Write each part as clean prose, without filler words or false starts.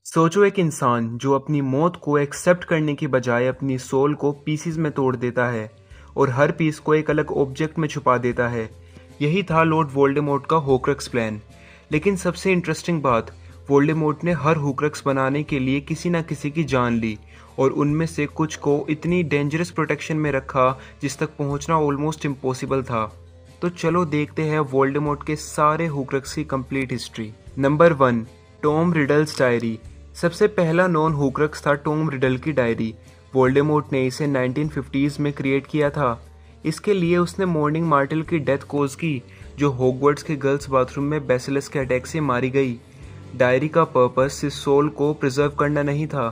सोचो एक इंसान जो अपनी मौत को एक्सेप्ट करने की बजाय अपनी सोल को पीसीज में तोड़ देता है और हर पीस को एक अलग ऑब्जेक्ट में छुपा देता है। यही था लॉर्ड वोल्डेमॉर्ट का होक्रक्स प्लान। लेकिन सबसे इंटरेस्टिंग बात, वोल्डेमॉर्ट ने हर होक्रक्स बनाने के लिए किसी न किसी की जान ली और उनमें से कुछ को इतनी डेंजरस प्रोटेक्शन में रखा जिस तक पहुंचना ऑलमोस्ट इम्पॉसिबल था। तो चलो देखते हैं वोल्डेमॉर्ट के सारे होक्रक्स की complete history. Number 1, Tom riddles diary. सबसे पहला नॉन होक्रक्स था टॉम रिडल की डायरी। वोल्डेमॉर्ट ने इसे 1950s में क्रिएट किया था। इसके लिए उसने मॉर्निंग मार्टेल की डेथ कॉज की, जो हॉगवर्ट्स के गर्ल्स बाथरूम में बेसिलस के अटैक से मारी गई। डायरी का पर्पस इस सोल को प्रिजर्व करना नहीं था।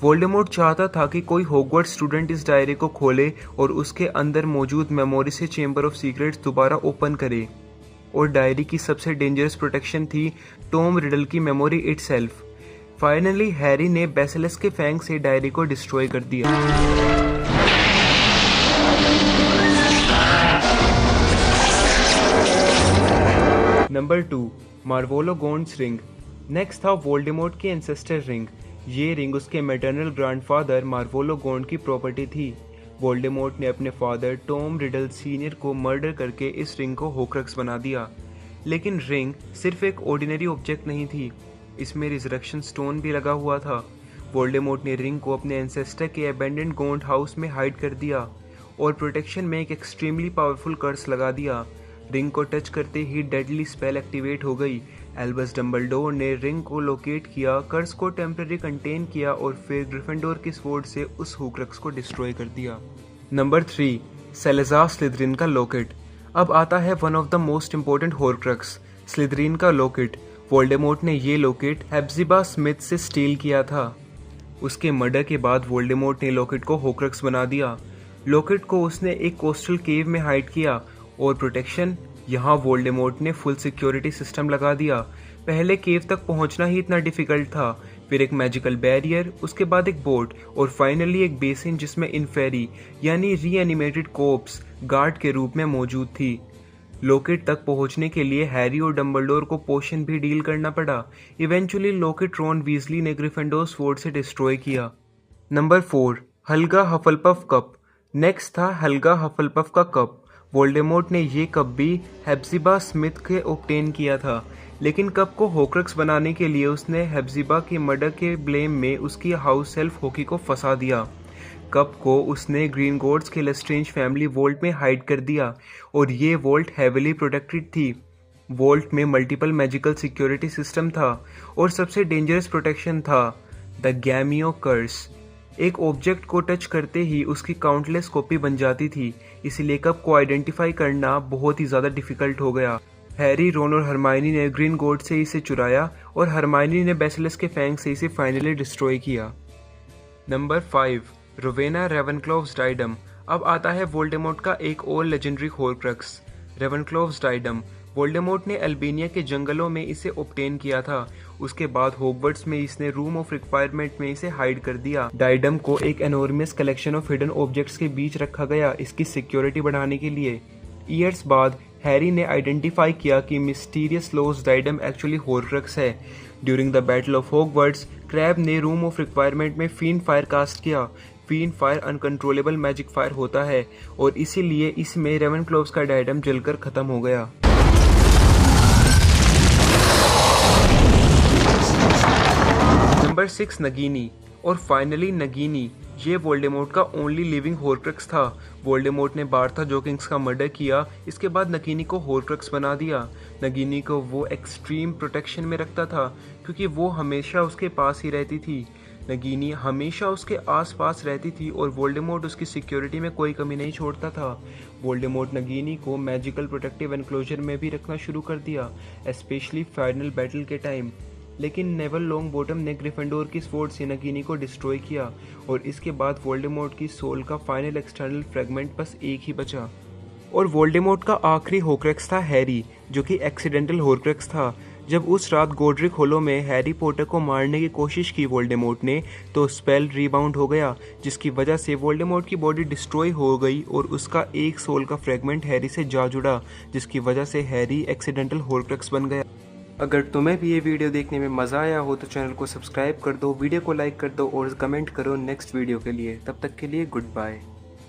वोल्डेमॉर्ट चाहता था कि कोई हॉगवर्ट्स स्टूडेंट इस डायरी को खोले और उसके अंदर मौजूद मेमोरी से चेंबर ऑफ सीक्रेट्स दोबारा ओपन करे। और डायरी की सबसे डेंजरस प्रोटेक्शन थी टॉम रिडल की मेमोरी इटसेल्फ। फाइनली हैरी ने बेसिलस के फैंग से डायरी को डिस्ट्रॉय कर दिया। Number 2, Marvolo Gaunt's ring. Next था वोल्डेमॉर्ट की एंसेस्टर रिंग। ये रिंग उसके मैटरनल ग्रैंडफादर मार्वोलो गॉन्ड की प्रॉपर्टी थी। वोल्डेमॉर्ट ने अपने फादर टॉम रिडल सीनियर को मर्डर करके इस रिंग को होक्रक्स बना दिया। लेकिन रिंग सिर्फ एक ऑर्डिनरी ऑब्जेक्ट नहीं थी, इसमें रिजरेक्शन स्टोन भी लगा हुआ था। वोल्डेमॉर्ट ने रिंग को अपने एंसेस्टर के अबैंडन्ड गॉन्ड हाउस में हाइड कर दिया और प्रोटेक्शन में एक एक्सट्रीमली पावरफुल कर्स लगा दिया। रिंग को टच करते ही डेडली स्पेल एक्टिवेट हो गई। एल्बस डंबलडोर ने रिंग को लोकेट किया, कर्स को टेम्पररी कंटेन किया और फिर ग्रिफिंडोर की स्वॉर्ड से उस होक्रक्स को डिस्ट्रॉय कर दिया। नंबर 3, सेलेज़ार स्लिदरिन का लॉकेट। अब आता है one of the most important Horcrux, Slytherin का लॉकेट। वोल्डेमॉर्ट ने ये लॉकेट हेप्ज़िबा स्मिथ से स्टील किया था। उसके मर्डर के बाद वोल्डेमॉर्ट ने लॉकेट को होक्रक्स बना दिया। लॉकेट को उसने एक कोस्टल केव में हाइड किया और प्रोटेक्शन, यहाँ वोल्डेमॉर्ट ने फुल सिक्योरिटी सिस्टम लगा दिया। पहले केव तक पहुंचना ही इतना डिफिकल्ट था, फिर एक मैजिकल बैरियर, उसके बाद एक बोट और फाइनली एक बेसिन जिसमें इन्फेरी यानी रीएनिमेटेड कॉर्प्स गार्ड के रूप में मौजूद थी। लॉकेट तक पहुंचने के लिए हैरी और डंबलडोर को पोशन भी डील करना पड़ा। इवेंचुअली लॉकेट रॉन वीजली ने ग्रिफिंडोर स्वॉर्ड से डिस्ट्रॉय किया। Number 4, Helga Hufflepuff cup. Next था हल्गा हफलपफ का कप। वोल्डेमॉर्ट ने ये कप भी हेप्ज़िबा स्मिथ के ऑब्टेन किया था, लेकिन कप को होक्रक्स बनाने के लिए उसने हेप्ज़िबा के मर्डर के ब्लेम में उसकी हाउस सेल्फ हॉकी को फंसा दिया। कप को उसने ग्रीनगॉर्ड्स के लेस्ट्रेंज फैमिली वॉल्ट में हाइड कर दिया और ये वॉल्ट हेविली प्रोटेक्टेड थी। वॉल्ट में मल्टीपल मैजिकल सिक्योरिटी सिस्टम था और सबसे डेंजरस प्रोटेक्शन था द गैमियो कर्स। एक ऑब्जेक्ट को टच करते ही उसकी काउंटलेस कॉपी बन जाती थी, इसलिए कप को आइडेंटिफाई करना बहुत ही ज़्यादा डिफिकल्ट हो गया। हैरी, रॉन और हरमाइनी ने ग्रीनगॉर्ड से इसे चुराया और हरमाइनी ने बेसिलस के फैंग से इसे फाइनली डिस्ट्रॉय किया। Number 5, Rowena Ravenclaw's diadem. अब आता है वोल्डेमॉर्ट का एक और legendary horcrux, Ravenclaw's diadem. Voldemort ने अल्बेनिया के जंगलों में इसे ऑब्टेन किया था। उसके बाद हॉगवर्ट्स में इसने रूम ऑफ रिक्वायरमेंट में इसे हाइड कर दिया। डायडम को एक enormous collection of hidden objects के बीच रखा गया, इसकी सिक्योरिटी बढ़ाने के लिए। ईयर्स बाद हैरी ने आइडेंटिफाई किया कि मिस्टीरियस लॉस्ट डायडम एक्चुअली होक्रक्स है। During the battle of Hogwarts, crab ने रूम ऑफ रिक्वायरमेंट में फीन फायर कास्ट किया। फीन फायर अनकंट्रोलेबल मैजिक फायर होता है और इसीलिए इसमें रेवनक्लॉव्स का डायडम जलकर खत्म हो गया। नंबर 6, नगीनी। और फाइनली नगीनी, ये वोल्डेमॉर्ट का ओनली लिविंग होक्रक्स था। वोल्डेमॉर्ट ने बार्था जोकिंग्स का मर्डर किया, इसके बाद नगीनी को होक्रक्स बना दिया। नगीनी को वो एक्सट्रीम प्रोटेक्शन में रखता था क्योंकि वो हमेशा उसके पास ही रहती थी। नगीनी हमेशा उसके आसपास रहती थी और वोल्डेमॉर्ट उसकी सिक्योरिटी में कोई कमी नहीं छोड़ता था। वोल्डेमॉर्ट नगीनी को मैजिकल प्रोटेक्टिव एनक्लोजर में भी रखना शुरू कर दिया, स्पेशली फाइनल बैटल के टाइम। लेकिन नेवल लॉन्गबॉटम ने ग्रिफिंडोर की स्वॉर्ड से नगीनी को डिस्ट्रॉय किया और इसके बाद वोल्डेमॉर्ट की सोल का फाइनल एक्सटर्नल फ्रेगमेंट बस एक ही बचा। और वोल्डेमॉर्ट का आखिरी होक्रक्स था हैरी, जो कि एक्सीडेंटल होक्रक्स था। जब उस रात गोड्रिक होलो में हैरी पॉटर को मारने की कोशिश की वोल्डेमॉर्ट ने, तो स्पेल रीबाउंड हो गया, जिसकी वजह से वोल्डेमॉर्ट की बॉडी डिस्ट्रॉय हो गई और उसका एक सोल का फ्रेगमेंट हैरी से जा जुड़ा, जिसकी वजह से हैरी एक्सीडेंटल होर्क्रक्स बन गया। अगर तुम्हें भी ये वीडियो देखने में मज़ा आया हो तो चैनल को सब्सक्राइब कर दो, वीडियो को लाइक कर दो और कमेंट करो नेक्स्ट वीडियो के लिए। तब तक के लिए गुड बाय।